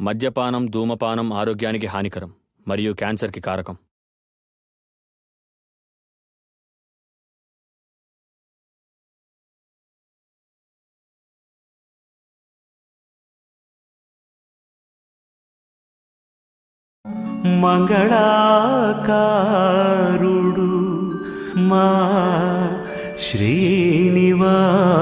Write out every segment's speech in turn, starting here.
మద్యపానం, ధూమపానం ఆరోగ్యానికి హానికరం మరియు క్యాన్సర్కి కారకం. మంగళాకారుడు మా శ్రీనివాస.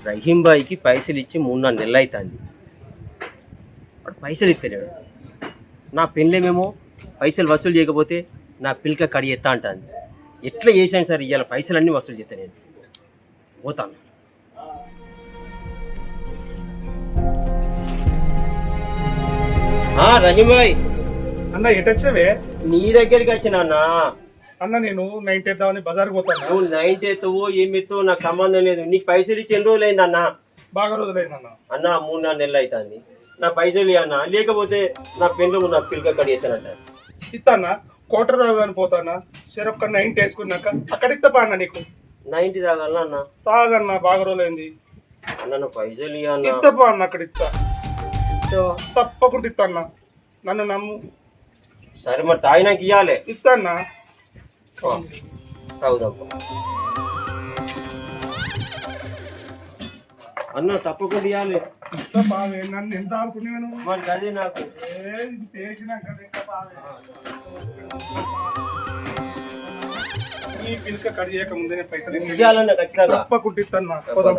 రహీం బాయ్కి పైసలు ఇచ్చి 3-4 నెలలు అవుతుంది. వాడు పైసలు ఇస్తలేడు. నా పెళ్ళేమేమో పైసలు వసూలు చేయకపోతే నా పిల్క కడి ఎత్తా అంటుంది. ఎట్లా చేశాను సార్, ఇవాళ పైసలన్నీ వసూలు చేస్తా. నేను పోతాను. రహీం బాయ్ అన్న ఎటొచ్చినవే? నీ దగ్గరికి వచ్చిన అన్న నేను 9th ఎద్దామని బజార్కి పోతాను. నువ్వు 9th ఎత్తువో ఏమెత్తువో నాకు సంబంధం లేదు. నీకు పైసలు ఇచ్చి ఎన్ని రోజులు అయింది అన్న? బాగా రోజులైంది అన్న. 3-4 నెలలు అవుతుంది. నా పైసలు అన్న, లేకపోతే నా పెన్ను నా పిల్లక కడి ఎత్తానంట. ఇస్తానా కోటర్ తాగాని పోతానా? చెరొక్క 9th వేసుకున్నాక అక్కడ ఇస్తా అన్న. నీకు 9th తాగాలనా అన్న? తాగన్నా, బాగా రోజులైంది అన్న. నా పైసలు ఇస్తా అన్న. అక్కడ ఇస్తా, తప్పకుండా ఇస్తా అన్న. నన్ను నమ్ము. సరే మరి తాగినాక ఇవ్వాలి. ఇస్తా అన్న. తాగుదాం అన్న, తప్పకుండా ఇవ్వాలి. నన్ను ఎంత ఆడుకునేవాను మరి అదే నాకు ఈ పిల్క కట్ చేయక ముందే పైసలు ఇవ్వాలన్న ఖచ్చితంగా. తప్పకుండా ఇస్తాను. పోదాం.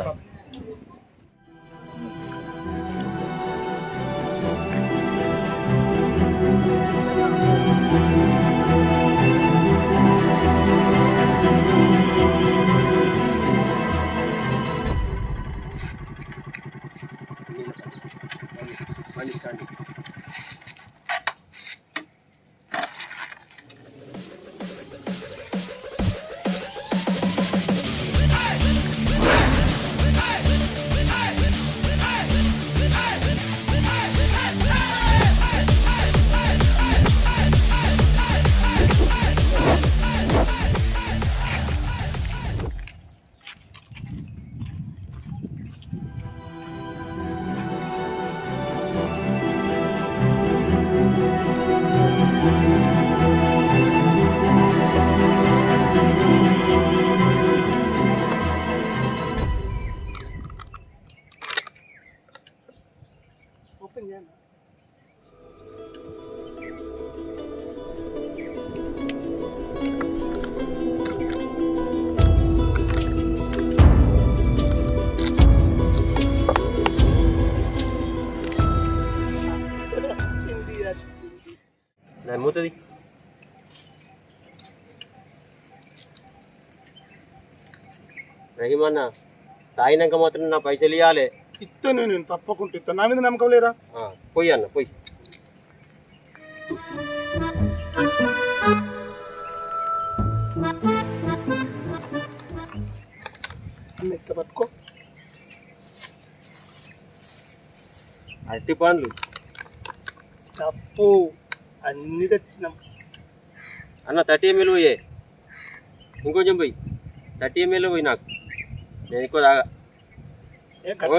మూతది రహీమన్న, తాగినాక మాత్రం నా పైసలు ఇవ్వాలి. ఇస్తాను నేను, తప్పకుండా ఇస్తాను. నా మీద నమ్మకం లేరా? పోయి అన్న, పోయి. ఇట్లా పట్టుకో. అరటి పండ్లు తప్పు అన్ని తెచ్చినాం అన్న. 30 ml పోయే, ఇంకొంచెం పోయి. 30 ml పోయి. నాకు నేను ఎక్కువ తాగా.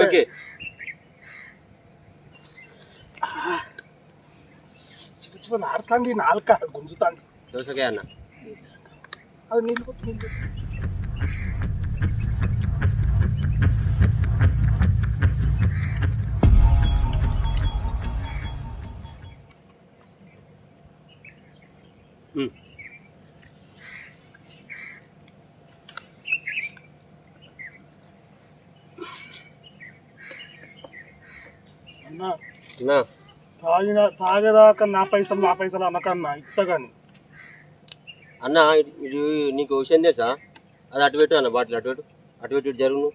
ఓకే. ఆడుతుంది, నాలుక గుంజుతుంది. దోసకాయ అన్న. అది నీళ్ళు కొట్టు. తాగేదాకా నా పైసలు అన్నకన్నా ఇస్తా. కానీ అన్న, ఇది నీకు విషయం తెలుసా? అది అటు పెట్టు అన్న, బాటిల్ అటు పెట్టు. అటు పెట్టు జరుగు.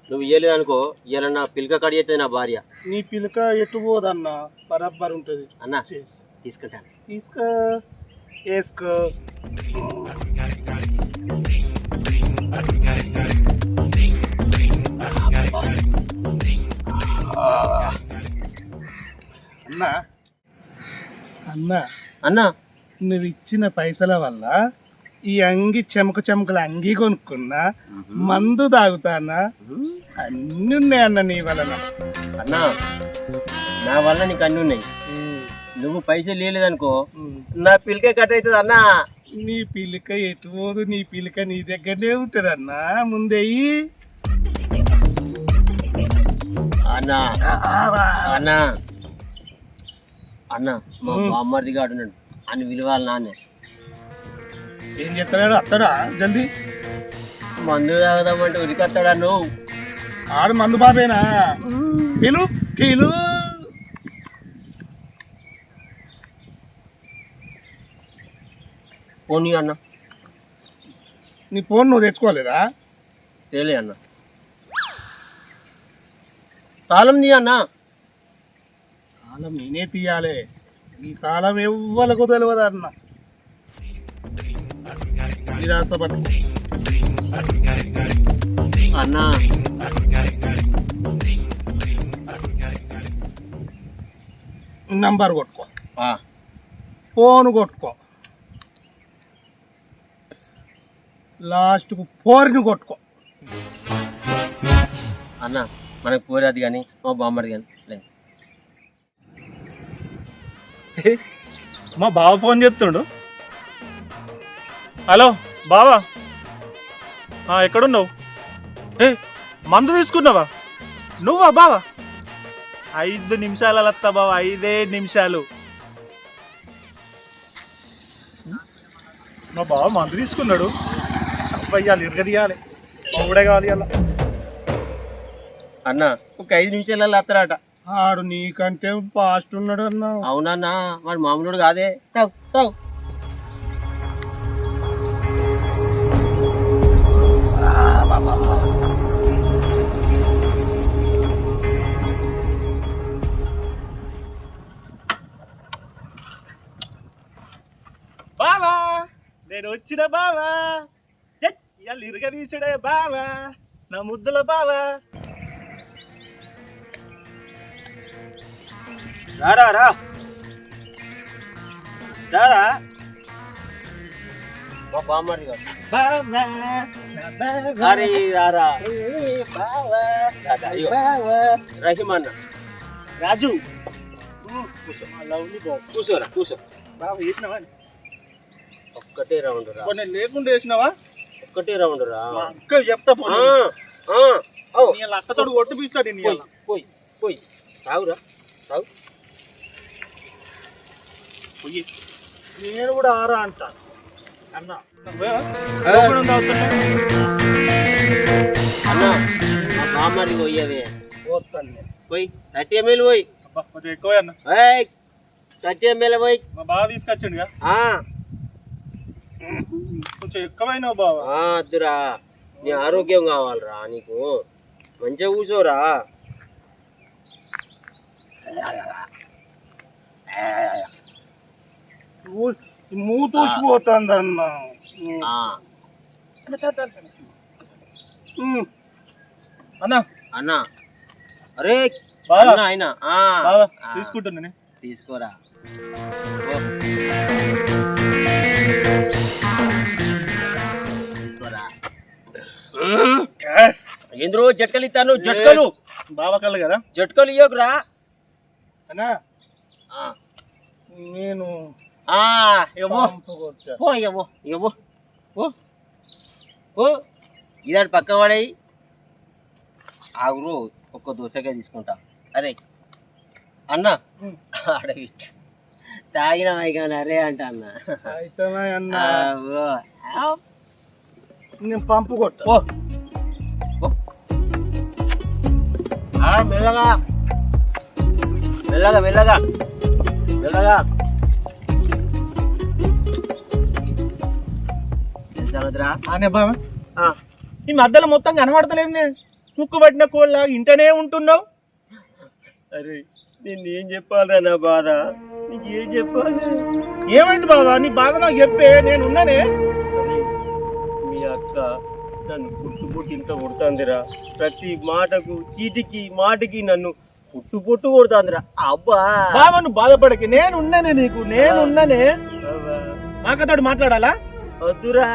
నువ్వు ఇయ్యలేదు అనుకో, ఇవాళ నా పిల్క కడి అవుతుంది నా భార్య. నీ పిల్క ఎటు పోదన్న, బరాబర్ ఉంటుంది అన్న. తీసుకుంటాను. వేసుకో. అన్నా అన్నా నువ్వు ఇచ్చిన పైసల వల్ల ఈ అంగి చెమకల అంగి కొనుక్కున్నా, మందు తాగుతానా, అన్ని ఉన్నాయి అన్న నీ వలన. అన్నా నా వల్ల నీకు అన్నీ ఉన్నాయి. నువ్వు పైసలు లేదనుకో నా పిల్లకే కట్ అవుతుంది అన్నా. నీ పిలిక ఎటు పోదు, నీ పిలిక నీ దగ్గరనే ఉంటది అన్నా. ముందెయ్యి అన్నా అన్నా అన్నా మా బామ్మర్దిగా ఆడున్నాడు అని విలువాలి నాన్నే. ఏం చెప్తాడు? అత్తడా జల్దీ మందు తాగుదామంటే ఉరికొస్తాడా నువ్వు? ఆడు మందు బాబేనా? పిలు పిలు. పోనీ అన్న. నీ ఫోన్ నువ్వు తెచ్చుకోలేదా? తేలే అన్న. తాళం తీ అన్న. తాళం నేనే తీయాలి. ఈ తాళం ఎవ్వలకు తెలియదు అన్న. నిరాశపడు అన్న. నంబర్ కొట్టుకో, ఫోన్ కొట్టుకో, లాస్ట్కు 4ని కొట్టుకో. అన్న మనకు పోరాది కానీ మా బామ్మడి కానీ లేదు. మా బావ ఫోన్ చేస్తుండు. హలో బావా, ఎక్కడున్నావు? మందు తీసుకున్నావా నువ్వా బావా? 5 నిమిషాలు అత్తా బావా, 5 నిమిషాలు. మా బావ మందు తీసుకున్నాడు. అబ్బాయ్యాలి ఇరగదీయాలి, ఒకడే కావాలి అలా. అన్న ఒక 5 నిమిషాలలో వస్తారట. ఆడు నీకంటే ఫాస్ట్ ఉన్నాడు అన్న. అవునన్నా వాడు మామూలుడు కాదే. తావు తావు. బావా నేను వచ్చిన బావా, ఇవాళ ఇరగదీసుడే బావా, నా ముద్దుల బావా. రారా రా రారా మా బామ్మడి గారు. బావా అరే రారా రహీం అన్న. రాజు కూర్చో లవ్లీ బావ. కూర్చోరా కూర్చో. బావ వేసినావా? ఒక్కటే రౌండ్ రా. నేను లేకుండా వేసినావా? ఒక్కటే రౌండ్ రా. మా అక్క చెప్తా పోనీ. నీ వాళ్ళ అక్కతోడు ఒట్టు పీస్తాడు నీ వాళ్ళ. పోయి పోయి తాగురా తాగు. పోయి నేను కూడా ఆరా అంటా అన్న. అన్న మా బామ్మడి పోయేవే పోతాను పోయి 30 ml పోయి. కొంచెం ఎక్కువ అన్న. 30 ml పోయి. మా బావ తీసుకొచ్చిండుగా, కొంచెం ఎక్కువైనావు బావ. వద్దురా, నీ ఆరోగ్యం కావాలరా నీకు. మంచిగా కూర్చోరా. మూతూసిపోతుంది అన్న. అన్న అన్న అరే బావా. అన్న ఆయన బావ తీసుకుంటున్నానే. తీసుకోరా. తీసుకోరా. ఏంద్రో జట్కలు ఇస్తాను. జట్కలు బావ కళ్ళు కదా. జట్కలు ఇవ్వకురా అన్నా నేను పో ఇవ్వో ఇవ్వో ఓ ఇదాడు పక్క పడేయి. ఆగురు ఒక్క దోసకాయ తీసుకుంటా. అరే అన్న అడగిట్టు తాగినవై కానీ అరే అంట అన్న. అయితే అన్న నేను పంపు కొట్ట. మెల్లగా మెల్లగా మెల్లగా మెల్లగా. అనే బావ ఈ మధ్యలో మొత్తం కనబడతలేదు. కుక్కు పట్టిన కోళ్ళలాగా ఇంటనే ఉంటున్నావు. అరే నేనేం చెప్పాలరా నా బాధ? నీకు ఏం చెప్పాలి? ఏమైంది బావా? నీ బాధ నాకు చెప్పే, నేను ఉన్నానే. అరే మీ అక్క నన్ను పుట్టు ఇంత కొడుతుందిరా. ప్రతి మాటకు చీటికి మాటకి నన్ను పుట్టు పుట్టు కొడుతుందిరా అబ్బా. బావ నువ్వు బాధపడకి, నేనున్నానే నీకు, నేనున్నానే. మాకతోడు మాట్లాడాలా? వద్దురా,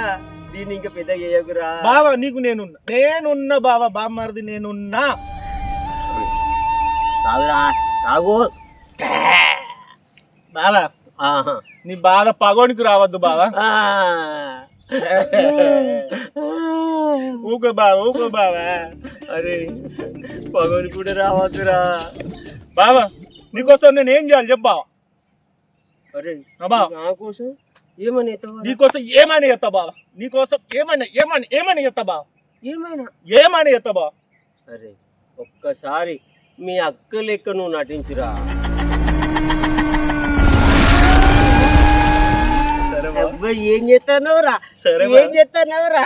దీన్ని ఇంకా పెద్ద చేయకురా. బావ నీకు నేనున్నా బావ, బామ్మది నేనున్నా. తాగురా, తాగు. బావా ఆహా. నీ బాధ పగోనికి రావద్దు బావా. ఊకో బావా. అరే పగోని కూడా రావద్దురా. బావా నీకోసం నేను ఏం చేయాలి చెప్పు బావా. అరే బావా నా కోసం ఏమని ఎత్తావా? నీకోసం ఏమైనా ఎత్తా బావా, నీకోసం ఏమైనా ఎత్తా బావా, ఏమైనా ఎత్తా బావా. అరే ఒక్కసారి మీ అక్క లెక్క నువ్వు నటించురా. అబ్బాయి ఏం చేస్తానవరా, ఏం చేస్తానవరా?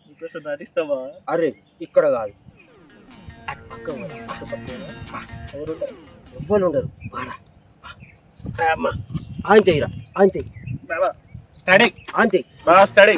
నీకోసం నటిస్తావా? అరే ఇక్కడ కాదు, ఎవ్వరు ఉండరు. అంతే ఇరా, అంతే స్టడీ అంతే బాగా స్టడీ.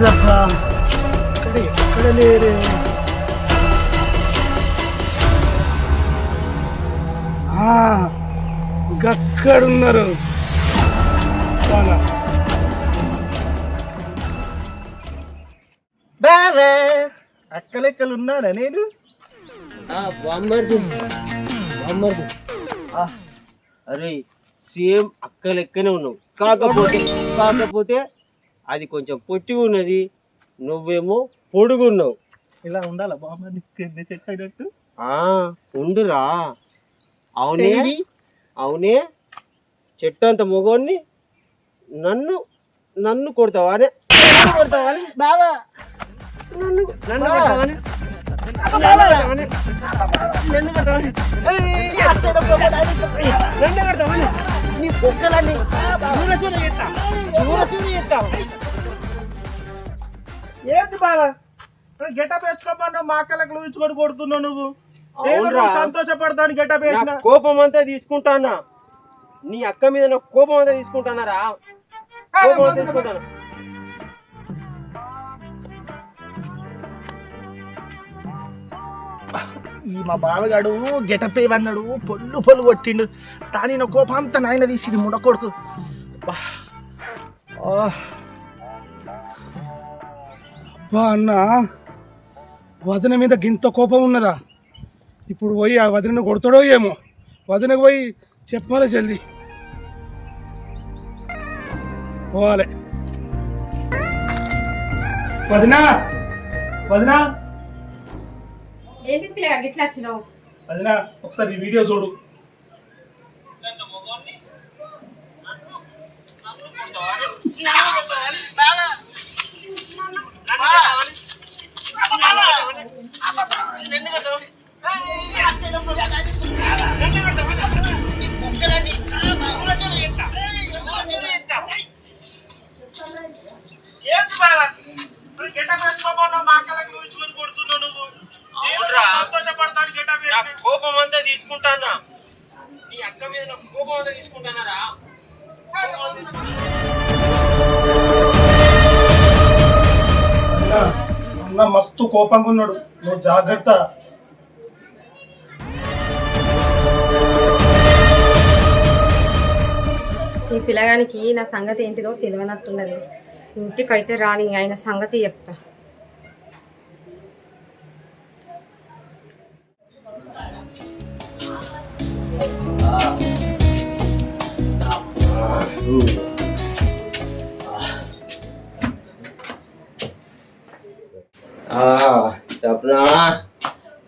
రబ్బా ఎక్కడ లేరే. గక్కడున్నారు. బావా అక్కలెక్కలు ఉన్నారా? నేను అరే సేమ్ అక్క లెక్కనే ఉన్నావు, కాకపోతే అది కొంచెం పొట్టిగా ఉన్నది, నువ్వేమో పొడుగున్నావు. ఇలా ఉండాలా బామ్మ సెట్ అయినట్టు? ఉండురా. అవునే చెట్టు అంత మొగోన్ని నన్ను కొడతావానే, బావా నీ పొక్కలన్నీ చూర చేస్తా. ఏంటి బావా గెటప్ వేసుకోమన్నావు, మా అక్కలకు ఊహించుకొని కొడుతున్నావు నువ్వు. సంతోషపడతాను గెటప్ వేసిన. కోపం అంతా తీసుకుంటానా, నీ అక్క మీద కోపం అంతా తీసుకుంటానారా? కోపం అంతా తీసుకుంటాను. ఈ మా బావగాడు గెటప్ ఏమన్నాడు, పొల్లు కొట్టిండు. దాని నా కోపం అంతా నాయన తీసి ముడకొడుకు. అన్న వదిన మీద గింత కోపం ఉన్నదా? ఇప్పుడు పోయి ఆ వదినను కొడతాడో ఏమో. వదినకు పోయి చెప్పాలి, జల్దీ పోవాలి. వదినా ఏంటి పిల్లగా గిట్లా వచ్చినావు? వదినా ఒకసారి ఈ వీడియో చూడు. కోపం అంతా తీసుకుంటానా, నీ అక్క మీద కోపం అంతా తీసుకుంటానారా? అన్న మస్తు కోపంగా ఉన్నాడు, నువ్వు జాగ్రత్త. ఈ పిల్లగానికి నా సంగతి ఏంటిదో తెలియనట్టున్నది. ఇంటికైతే రాని ఆయన సంగతి చెప్తా. చెప్పనా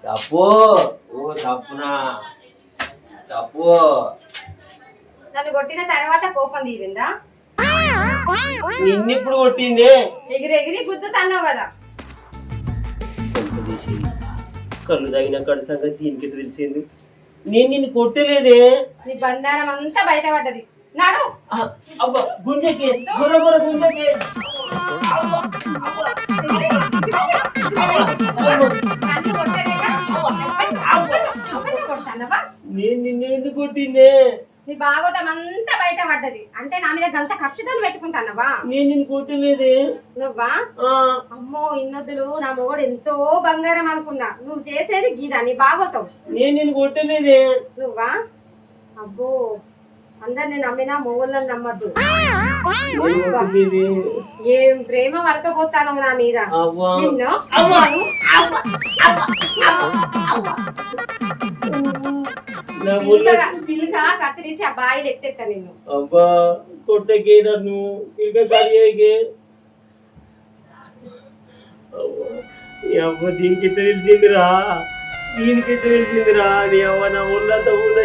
చెప్పు ఓ చెప్పనా చెప్పు. నన్ను కొట్టిన తర్వాత కోపం తీరిందా? నిన్నెప్పుడు కొట్టింది? ఎగిరి ఎగిరి గుద్దుతాన్నావు కదా. కళ్ళు తగిన కడు సంగతి దీనికి తెలిసింది. నేను నిన్ను కొట్టలేదే. నీ బండారం అంతా బయటపడ్డది. నాడు అబ్బా గుంజకి గుర్ర గుర్ర గుంజకి. నేను నిన్ను ఎందుకు కొట్టిందే? నీ భాగవతం అంతా బయటపడ్డది. అంటే నా మీద గంత కక్షతో పెట్టుకుంటానవా? నేను నిన్ను కొట్టలేదే. నువ్వా? అమ్మో ఇన్నొద్దులు, నా మొగుడు ఎంతో బంగారం అనుకున్నా. నువ్వు చేసేది గీదా నీ భాగవతం. నేను నిన్ను కొట్టలేదే. నువ్వా? అబ్బో అందరిని నమ్మినా మొగుళ్ళని నమ్మద్దు. ఏం ప్రేమ వలకపోతాను నా మీద. నిన్ను పిల్లగా కత్తిరించి ఆ బాయిలు ఎత్తేస్తా నిన్ను. అబ్బా కొట్టకే నన్ను పిల్లకే. అబ్బా దీనికి తెలిసిందిరా, దీనికి తెలిసిందిరా. నీ అవ్వ నా ఊళ్ళంతా ఊళ్ళ